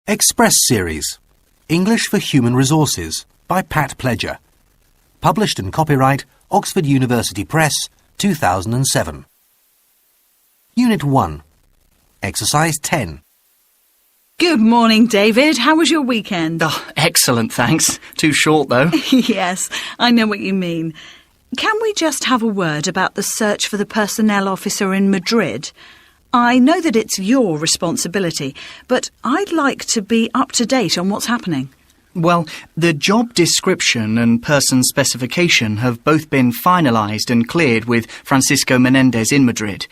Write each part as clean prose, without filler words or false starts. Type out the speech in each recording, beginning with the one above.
Express Series, English for Human Resources, by Pat Pledger. Published and copyright Oxford University Press, 2007. Unit 1. Exercise 10. Good morning, David. How was your weekend? Oh, excellent, thanks. Too short, though. Yes, I know what you mean. Can we just have a word about the search for the personnel officer in Madrid? I know that it's your responsibility, but I'd like to be up to date on what's happening. Well, the job description and person specification have both been finalised and cleared with Francisco Menendez in Madrid.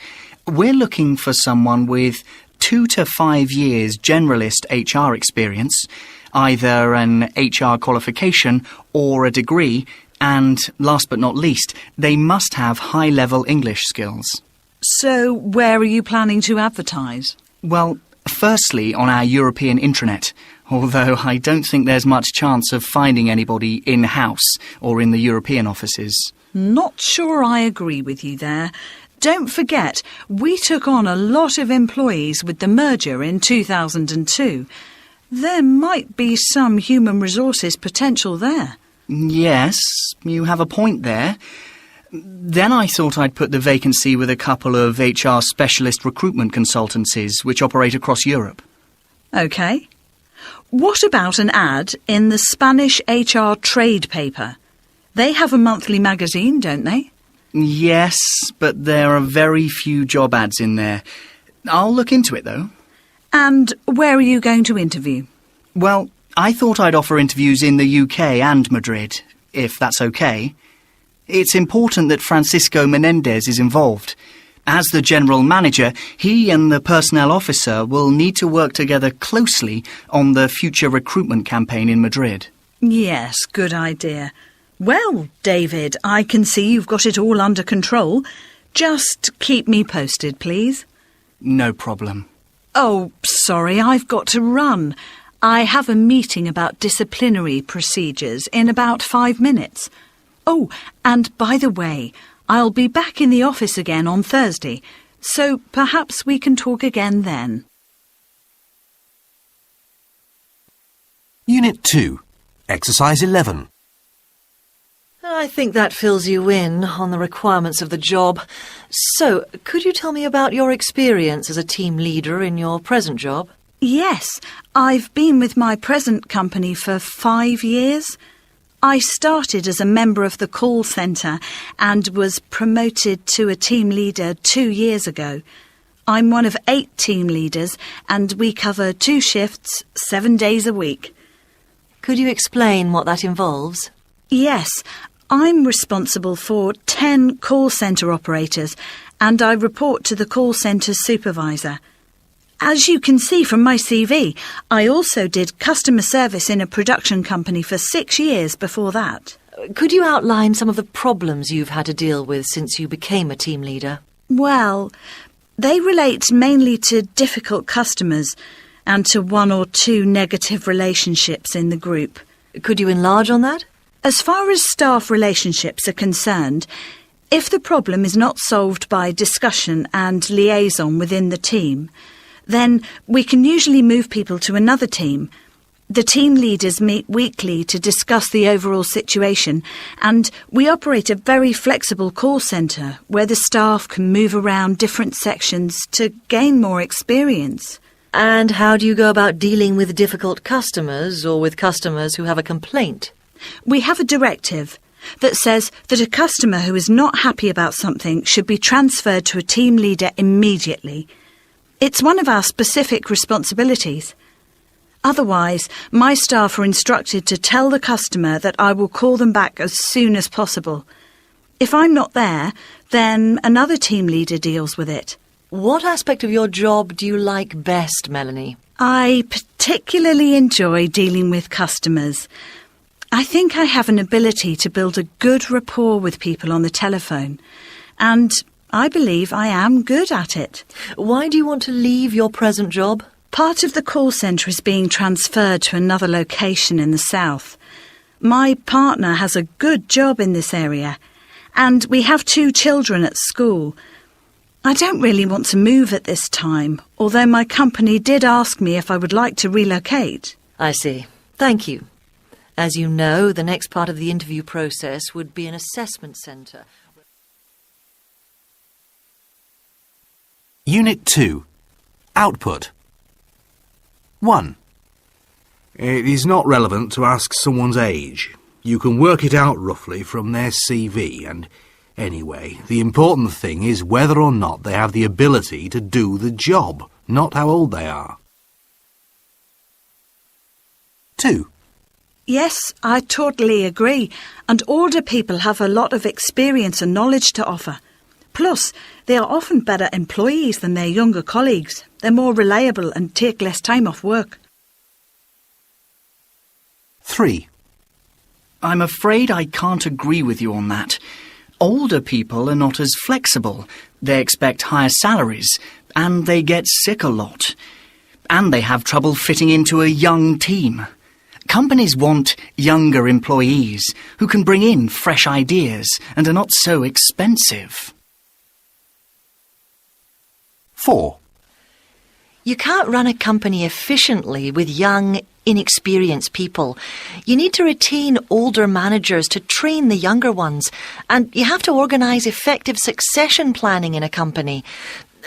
We're looking for someone with 2 to 5 years generalist HR experience, either an HR qualification or a degree, and last but not least, they must have high-level English skills. So, where are you planning to advertise? Well, firstly on our European intranet, although I don't think there's much chance of finding anybody in-house or in the European offices. Not sure I agree with you there. Don't forget, we took on a lot of employees with the merger in 2002. There might be some human resources potential there. Yes, you have a point there. Then I thought I'd put the vacancy with a couple of HR specialist recruitment consultancies which operate across Europe. OK. What about an ad in the Spanish HR trade paper? They have a monthly magazine, don't they? Yes, but there are very few job ads in there. I'll look into it, though. And where are you going to interview? Well, I thought I'd offer interviews in the UK and Madrid, if that's OK. It's important that Francisco Menendez is involved. As the general manager, he and the personnel officer will need to work together closely on the future recruitment campaign in Madrid. Yes, good idea. Well, David, I can see you've got it all under control. Just keep me posted, please. No problem. Oh, sorry, I've got to run. I have a meeting about disciplinary procedures in about 5 minutes. Oh, and by the way, I'll be back in the office again on Thursday, so perhaps we can talk again then. Unit 2. Exercise 11. I think that fills you in on the requirements of the job. So, could you tell me about your experience as a team leader in your present job? Yes, I've been with my present company for 5 years. I started as a member of the call centre and was promoted to a team leader 2 years ago. I'm one of 8 team leaders and we cover 2 shifts, 7 days a week. Could you explain what that involves? Yes, I'm responsible for 10 call centre operators and I report to the call centre supervisor. As you can see from my CV, I also did customer service in a production company for 6 years before that. Could you outline some of the problems you've had to deal with since you became a team leader? Well, they relate mainly to difficult customers and to 1 or 2 negative relationships in the group. Could you enlarge on that? As far as staff relationships are concerned, if the problem is not solved by discussion and liaison within the team, then we can usually move people to another team. The team leaders meet weekly to discuss the overall situation, and we operate a very flexible call centre where the staff can move around different sections to gain more experience. And how do you go about dealing with difficult customers or with customers who have a complaint? We have a directive that says that a customer who is not happy about something should be transferred to a team leader immediately. It's one of our specific responsibilities. Otherwise, my staff are instructed to tell the customer that I will call them back as soon as possible. If I'm not there, then another team leader deals with it. What aspect of your job do you like best, Melanie? I particularly enjoy dealing with customers. I think I have an ability to build a good rapport with people on the telephone, and I believe I am good at it. Why do you want to leave your present job? Part of the call centre is being transferred to another location in the south. My partner has a good job in this area, and we have 2 children at school. I don't really want to move at this time, although my company did ask me if I would like to relocate. I see. Thank you. As you know, the next part of the interview process would be an assessment centre. Unit 2. Output. 1. It is not relevant to ask someone's age. You can work it out roughly from their CV, and anyway, the important thing is whether or not they have the ability to do the job, not how old they are. 2. Yes, I totally agree, and older people have a lot of experience and knowledge to offer. Plus, they are often better employees than their younger colleagues. They're more reliable and take less time off work. 3. I'm afraid I can't agree with you on that. Older people are not as flexible. They expect higher salaries, and they get sick a lot. And they have trouble fitting into a young team. Companies want younger employees who can bring in fresh ideas and are not so expensive. 4. You can't run a company efficiently with young, inexperienced people. You need to retain older managers to train the younger ones, and you have to organise effective succession planning in a company.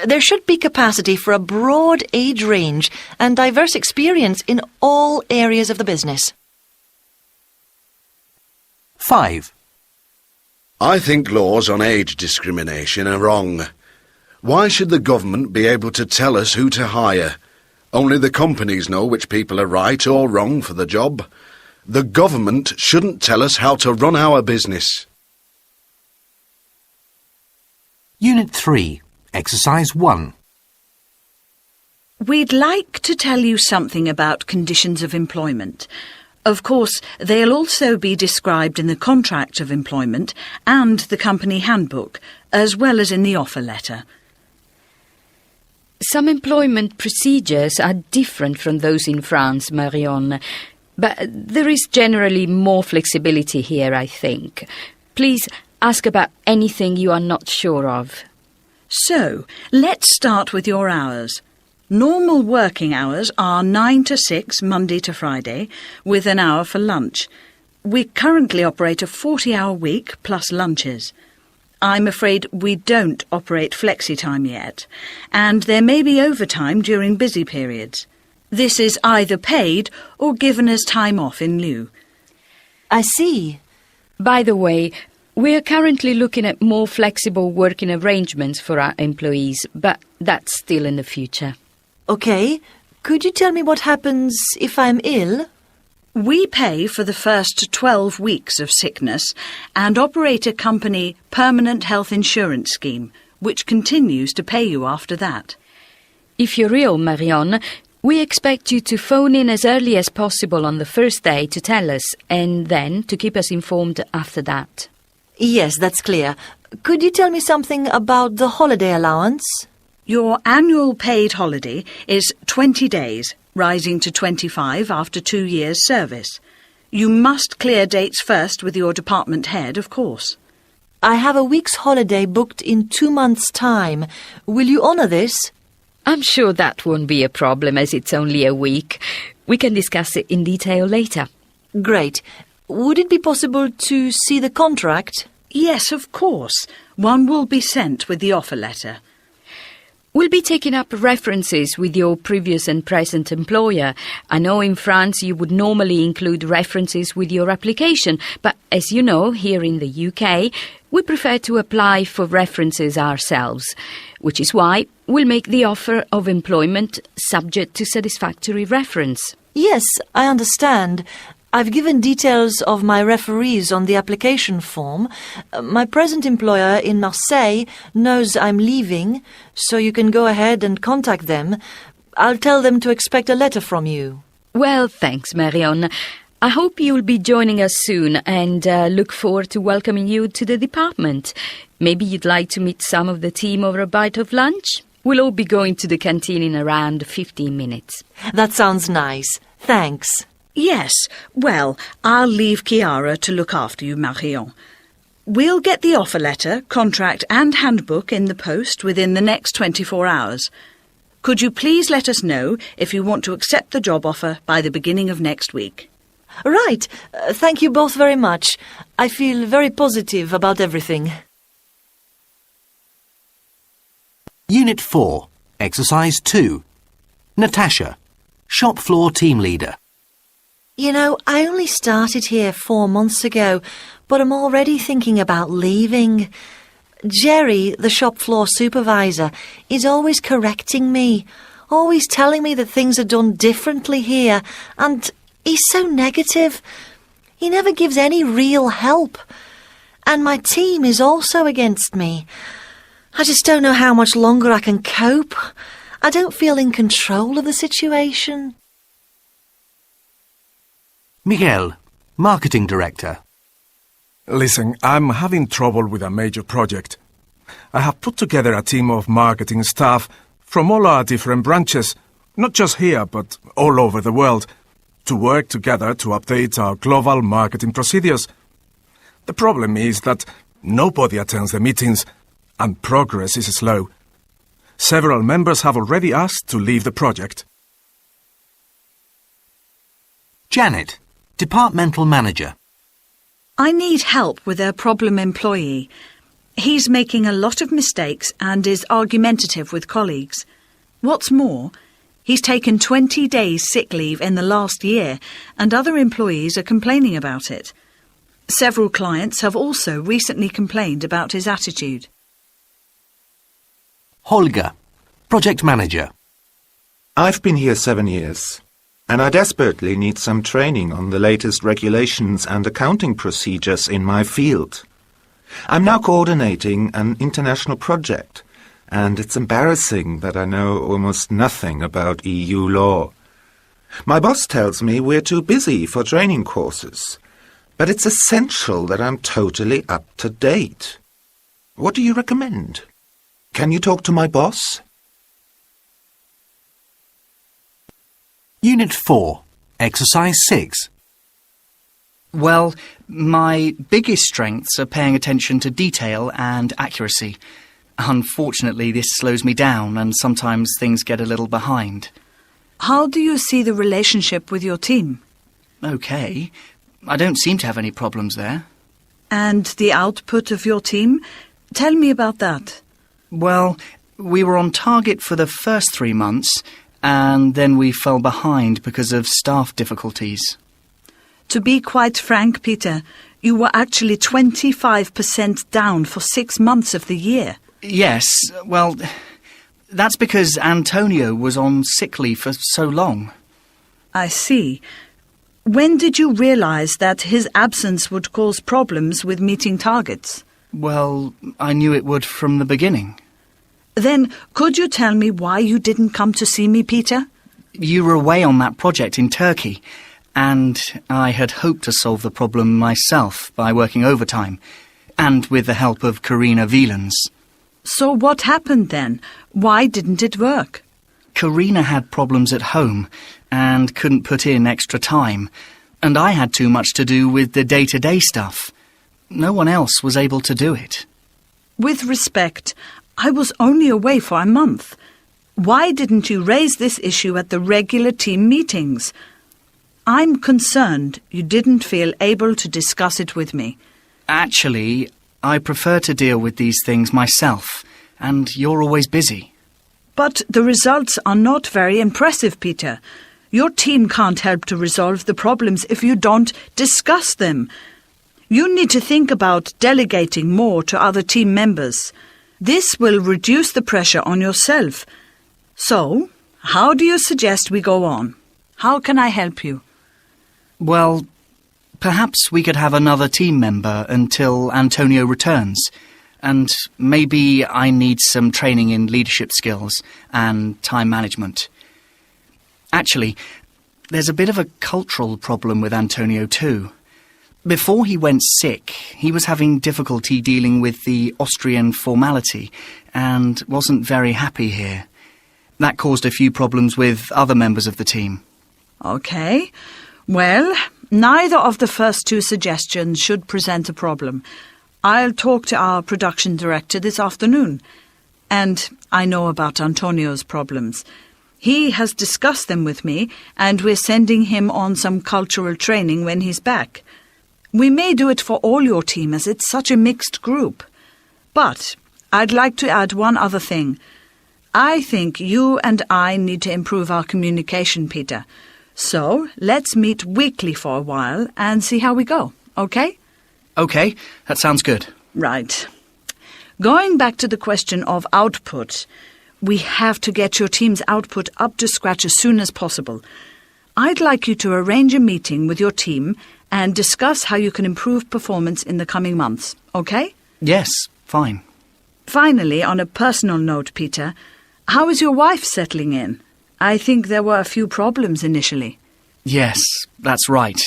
There should be capacity for a broad age range and diverse experience in all areas of the business. 5. I think laws on age discrimination are wrong. Why should the government be able to tell us who to hire? Only the companies know which people are right or wrong for the job. The government shouldn't tell us how to run our business. Unit 3. Exercise 1. We'd like to tell you something about conditions of employment. Of course, they'll also be described in the contract of employment and the company handbook, as well as in the offer letter. Some employment procedures are different from those in France, Marion, but there is generally more flexibility here, I think. Please ask about anything you are not sure of. So, let's start with your hours. Normal working hours are 9 to 6, Monday to Friday, with an hour for lunch. We currently operate a 40-hour week plus lunches. I'm afraid we don't operate flexi-time yet, and there may be overtime during busy periods. This is either paid or given as time off in lieu. I see. By the way, we are currently looking at more flexible working arrangements for our employees, but that's still in the future. OK. Could you tell me what happens if I'm ill? We pay for the first 12 weeks of sickness and operate a company permanent health insurance scheme, which continues to pay you after that. If you're ill, Marion, we expect you to phone in as early as possible on the first day to tell us, and then to keep us informed after that. Yes, that's clear. Could you tell me something about the holiday allowance? Your annual paid holiday is 20 days, rising to 25 after 2 years' service. You must clear dates first with your department head, of course. I have a week's holiday booked in 2 months' time. Will you honour this? I'm sure that won't be a problem, as it's only a week. We can discuss it in detail later. Great. Would it be possible to see the contract? Yes, of course. One will be sent with the offer letter. We'll be taking up references with your previous and present employer. I know in France you would normally include references with your application, but as you know, here in the UK, we prefer to apply for references ourselves, which is why we'll make the offer of employment subject to satisfactory reference. Yes, I understand. I've given details of my referees on the application form. My present employer in Marseille knows I'm leaving, so you can go ahead and contact them. I'll tell them to expect a letter from you. Well, thanks, Marion. I hope you'll be joining us soon and look forward to welcoming you to the department. Maybe you'd like to meet some of the team over a bite of lunch? We'll all be going to the canteen in around 15 minutes. That sounds nice. Thanks. Yes, well, I'll leave Chiara to look after you, Marion. We'll get the offer letter, contract and handbook in the post within the next 24 hours. Could you please let us know if you want to accept the job offer by the beginning of next week? Right. Thank you both very much. I feel very positive about everything. Unit 4, Exercise 2. Natasha, shop floor team leader. You know, I only started here 4 months ago, but I'm already thinking about leaving. Jerry, the shop floor supervisor, is always correcting me, always telling me that things are done differently here, and he's so negative. He never gives any real help. And my team is also against me. I just don't know how much longer I can cope. I don't feel in control of the situation. Miguel, marketing director. Listen, I'm having trouble with a major project. I have put together a team of marketing staff from all our different branches, not just here, but all over the world, to work together to update our global marketing procedures. The problem is that nobody attends the meetings, and progress is slow. Several members have already asked to leave the project. Janet, departmental manager. I need help with a problem employee. He's making a lot of mistakes and is argumentative with colleagues. What's more, he's taken 20 days sick leave in the last year, and other employees are complaining about it. Several clients have also recently complained about his attitude. Holger, project manager. I've been here 7 years, and I desperately need some training on the latest regulations and accounting procedures in my field. I'm now coordinating an international project, and it's embarrassing that I know almost nothing about EU law. My boss tells me we're too busy for training courses, but it's essential that I'm totally up to date. What do you recommend? Can you talk to my boss? Unit 4, Exercise 6. Well, my biggest strengths are paying attention to detail and accuracy. Unfortunately, this slows me down and sometimes things get a little behind. How do you see the relationship with your team? Okay. I don't seem to have any problems there. And the output of your team? Tell me about that. Well, we were on target for the first 3 months, and then we fell behind because of staff difficulties. To be quite frank, Peter, you were actually 25% down for 6 months of the year. Yes, well, that's because Antonio was on sick leave for so long. I see. When did you realise that his absence would cause problems with meeting targets? Well, I knew it would from the beginning. Then, could you tell me why you didn't come to see me, Peter? You were away on that project in Turkey, and I had hoped to solve the problem myself by working overtime, and with the help of Karina Wielands. So what happened then? Why didn't it work? Karina had problems at home and couldn't put in extra time, and I had too much to do with the day-to-day stuff. No one else was able to do it. With respect, I was only away for a month. Why didn't you raise this issue at the regular team meetings? I'm concerned you didn't feel able to discuss it with me. Actually, I prefer to deal with these things myself, and you're always busy. But the results are not very impressive, Peter. Your team can't help to resolve the problems if you don't discuss them. You need to think about delegating more to other team members. This will reduce the pressure on yourself. So, how do you suggest we go on? How can I help you? Well, perhaps we could have another team member until Antonio returns. And maybe I need some training in leadership skills and time management. Actually, there's a bit of a cultural problem with Antonio too. Before he went sick, he was having difficulty dealing with the Austrian formality and wasn't very happy here. That caused a few problems with other members of the team. OK. Well, neither of the first two suggestions should present a problem. I'll talk to our production director this afternoon. And I know about Antonio's problems. He has discussed them with me, and we're sending him on some cultural training when he's back. We may do it for all your team, as it's such a mixed group. But I'd like to add one other thing. I think you and I need to improve our communication, Peter. So let's meet weekly for a while and see how we go, okay? OK, that sounds good. Right. Going back to the question of output, we have to get your team's output up to scratch as soon as possible. I'd like you to arrange a meeting with your team and discuss how you can improve performance in the coming months, okay? Yes, fine. Finally, on a personal note, Peter, how is your wife settling in? I think there were a few problems initially. Yes, that's right.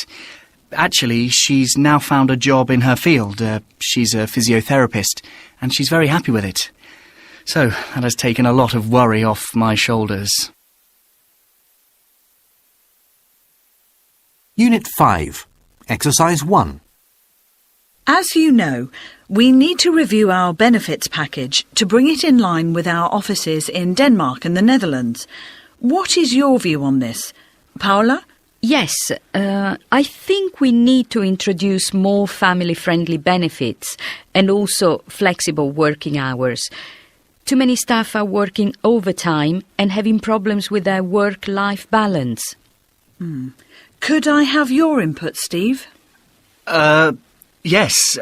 Actually, she's now found a job in her field. She's a physiotherapist, and she's very happy with it. So, that has taken a lot of worry off my shoulders. Unit 5, Exercise 1. As you know, we need to review our benefits package to bring it in line with our offices in Denmark and the Netherlands. What is your view on this? Paula? Yes, I think we need to introduce more family-friendly benefits and also flexible working hours. Too many staff are working overtime and having problems with their work-life balance. Could I have your input, Steve? Yes.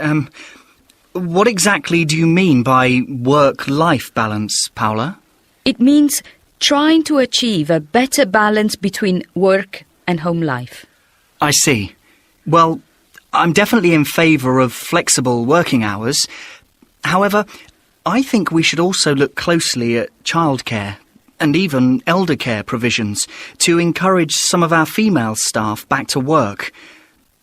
What exactly do you mean by work-life balance, Paula? It means trying to achieve a better balance between work and home life. I see. Well, I'm definitely in favour of flexible working hours. However, I think we should also look closely at childcare and even elder care provisions to encourage some of our female staff back to work.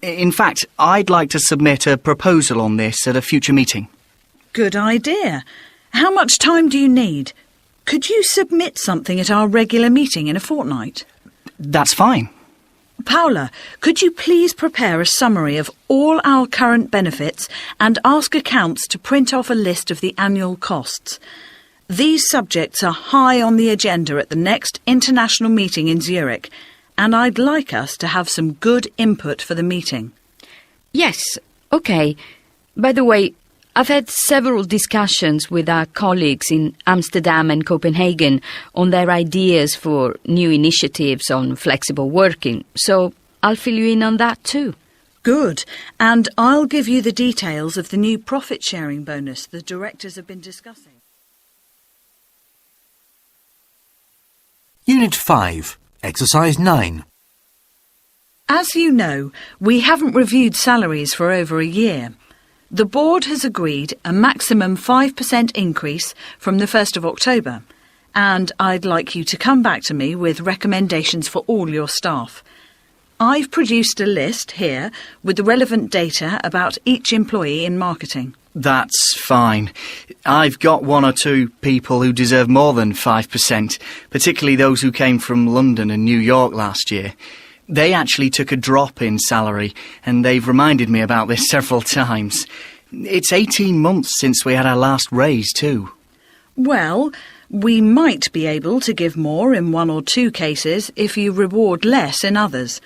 In fact, I'd like to submit a proposal on this at a future meeting. Good idea. How much time do you need? Could you submit something at our regular meeting in a fortnight? That's fine. Paula, could you please prepare a summary of all our current benefits and ask accounts to print off a list of the annual costs? These subjects are high on the agenda at the next international meeting in Zurich, and I'd like us to have some good input for the meeting. Yes, OK. By the way, I've had several discussions with our colleagues in Amsterdam and Copenhagen on their ideas for new initiatives on flexible working, so I'll fill you in on that too. Good. And I'll give you the details of the new profit-sharing bonus the directors have been discussing. Unit 5, Exercise 9. As you know, we haven't reviewed salaries for over a year. The board has agreed a maximum 5% increase from the 1st of October, and I'd like you to come back to me with recommendations for all your staff. I've produced a list here with the relevant data about each employee in marketing. That's fine. I've got one or two people who deserve more than 5%, particularly those who came from London and New York last year. They actually took a drop in salary, and they've reminded me about this several times. It's 18 months since we had our last raise, too. Well, we might be able to give more in one or two cases if you reward less in others.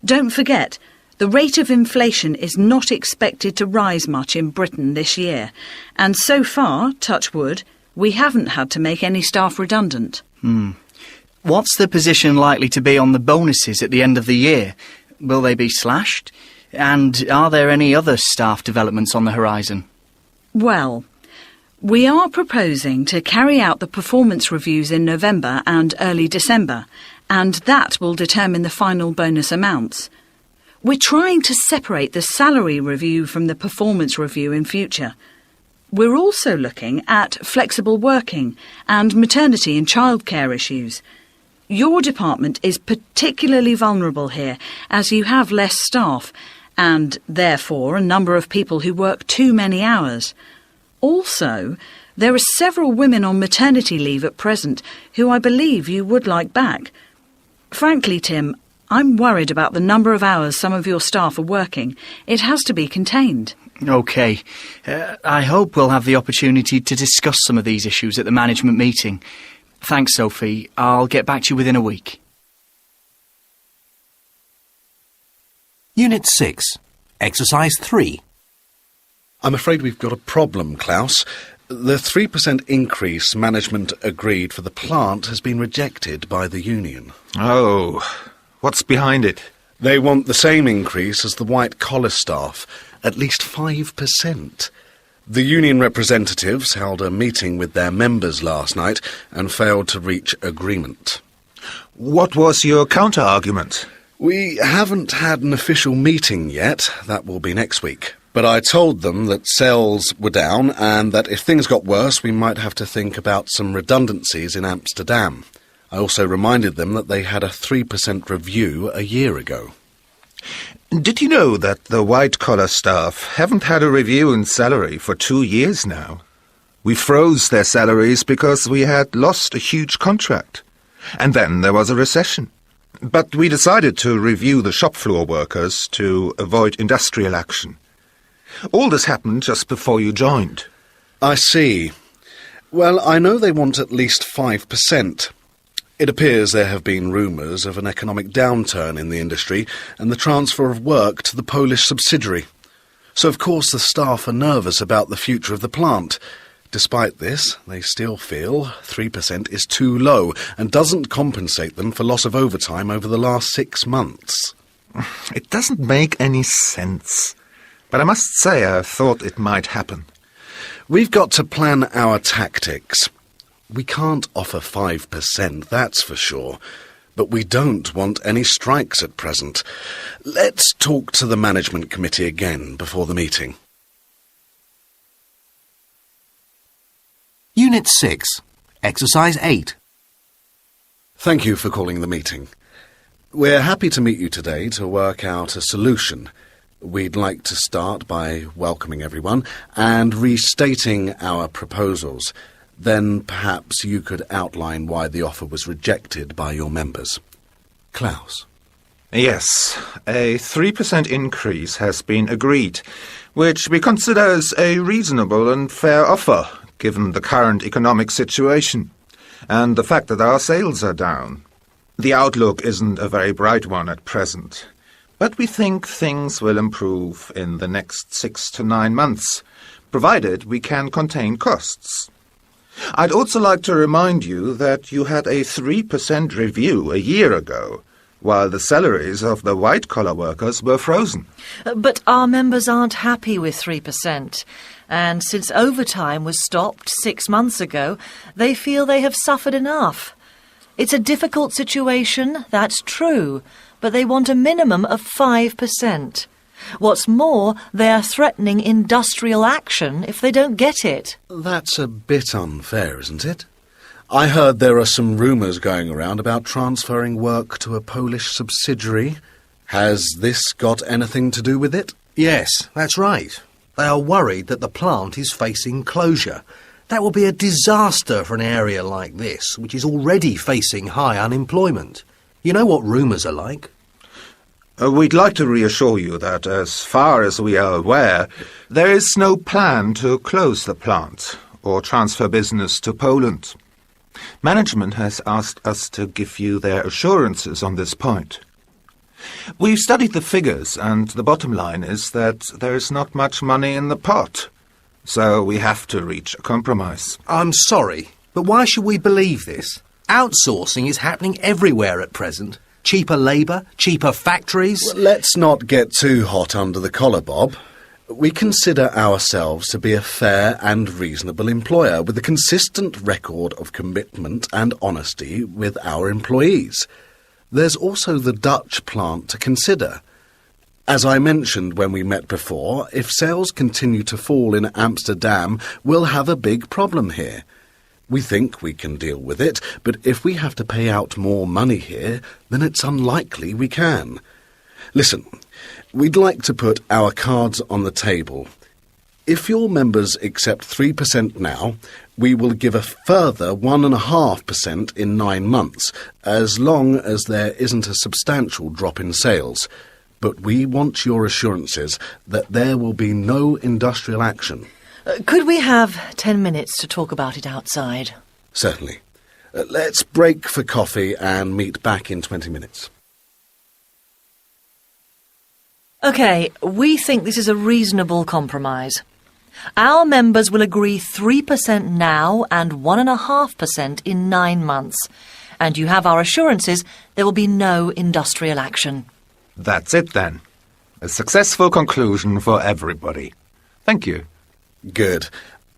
Don't forget, the rate of inflation is not expected to rise much in Britain this year, and so far, touch wood, we haven't had to make any staff redundant. What's the position likely to be on the bonuses at the end of the year? Will they be slashed? And are there any other staff developments on the horizon? Well, we are proposing to carry out the performance reviews in November and early December, and that will determine the final bonus amounts. We're trying to separate the salary review from the performance review in future. We're also looking at flexible working and maternity and childcare issues. Your department is particularly vulnerable here, as you have less staff, and therefore a number of people who work too many hours. Also, there are several women on maternity leave at present who I believe you would like back. Frankly, Tim, I'm worried about the number of hours some of your staff are working. It has to be contained. OK. I hope we'll have the opportunity to discuss some of these issues at the management meeting. Thanks, Sophie. I'll get back to you within a week. Unit 6, Exercise 3. I'm afraid we've got a problem, Klaus. The 3% increase management agreed for the plant has been rejected by the union. Oh, what's behind it? They want the same increase as the white-collar staff, at least 5%. The union representatives held a meeting with their members last night and failed to reach agreement. What was your counter-argument? We haven't had an official meeting yet. That will be next week. But I told them that sales were down and that if things got worse, we might have to think about some redundancies in Amsterdam. I also reminded them that they had a 3% review a year ago. Did you know that the white-collar staff haven't had a review in salary for 2 years now? We froze their salaries because we had lost a huge contract. And then there was a recession. But we decided to review the shop floor workers to avoid industrial action. All this happened just before you joined. I see. Well, I know they want at least 5%. It appears there have been rumours of an economic downturn in the industry and the transfer of work to the Polish subsidiary. So, of course, the staff are nervous about the future of the plant. Despite this, they still feel 3% is too low and doesn't compensate them for loss of overtime over the last 6 months. It doesn't make any sense. But I must say I thought it might happen. We've got to plan our tactics. We can't offer 5%, that's for sure. But we don't want any strikes at present. Let's talk to the management committee again before the meeting. Unit 6, Exercise 8. Thank you for calling the meeting. We're happy to meet you today to work out a solution. We'd like to start by welcoming everyone and restating our proposals. Then perhaps you could outline why the offer was rejected by your members. Klaus. Yes, a 3% increase has been agreed, which we consider as a reasonable and fair offer, given the current economic situation, and the fact that our sales are down. The outlook isn't a very bright one at present, but we think things will improve in the next 6 to 9 months, provided we can contain costs. I'd also like to remind you that you had a 3% review a year ago, while the salaries of the white-collar workers were frozen. But our members aren't happy with 3%. And since overtime was stopped 6 months ago, they feel they have suffered enough. It's a difficult situation, that's true, but they want a minimum of 5%. What's more, they are threatening industrial action if they don't get it. That's a bit unfair, isn't it? I heard there are some rumours going around about transferring work to a Polish subsidiary. Has this got anything to do with it? Yes, that's right. They are worried that the plant is facing closure. That will be a disaster for an area like this, which is already facing high unemployment. You know what rumours are like. We'd like to reassure you that, as far as we are aware, there is no plan to close the plant or transfer business to Poland. Management has asked us to give you their assurances on this point. We've studied the figures, and the bottom line is that there is not much money in the pot, so we have to reach a compromise. I'm sorry, but why should we believe this? Outsourcing is happening everywhere at present. Cheaper labour, cheaper factories. Well, let's not get too hot under the collar, Bob. We consider ourselves to be a fair and reasonable employer with a consistent record of commitment and honesty with our employees. There's also the Dutch plant to consider. As I mentioned when we met before, if sales continue to fall in Amsterdam, we'll have a big problem here. We think we can deal with it, but if we have to pay out more money here, then it's unlikely we can. Listen, we'd like to put our cards on the table. If your members accept 3% now, we will give a further 1.5% in 9 months, as long as there isn't a substantial drop in sales. But we want your assurances that there will be no industrial action. Could we have 10 minutes to talk about it outside? Certainly. Let's break for coffee and meet back in 20 minutes. OK, we think this is a reasonable compromise. Our members will agree 3% now and 1.5% in 9 months. And you have our assurances there will be no industrial action. That's it then. A successful conclusion for everybody. Thank you. Good.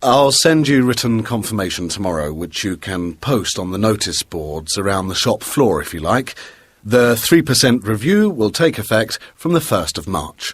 I'll send you written confirmation tomorrow, which you can post on the notice boards around the shop floor if you like. The 3% review will take effect from the 1st of March.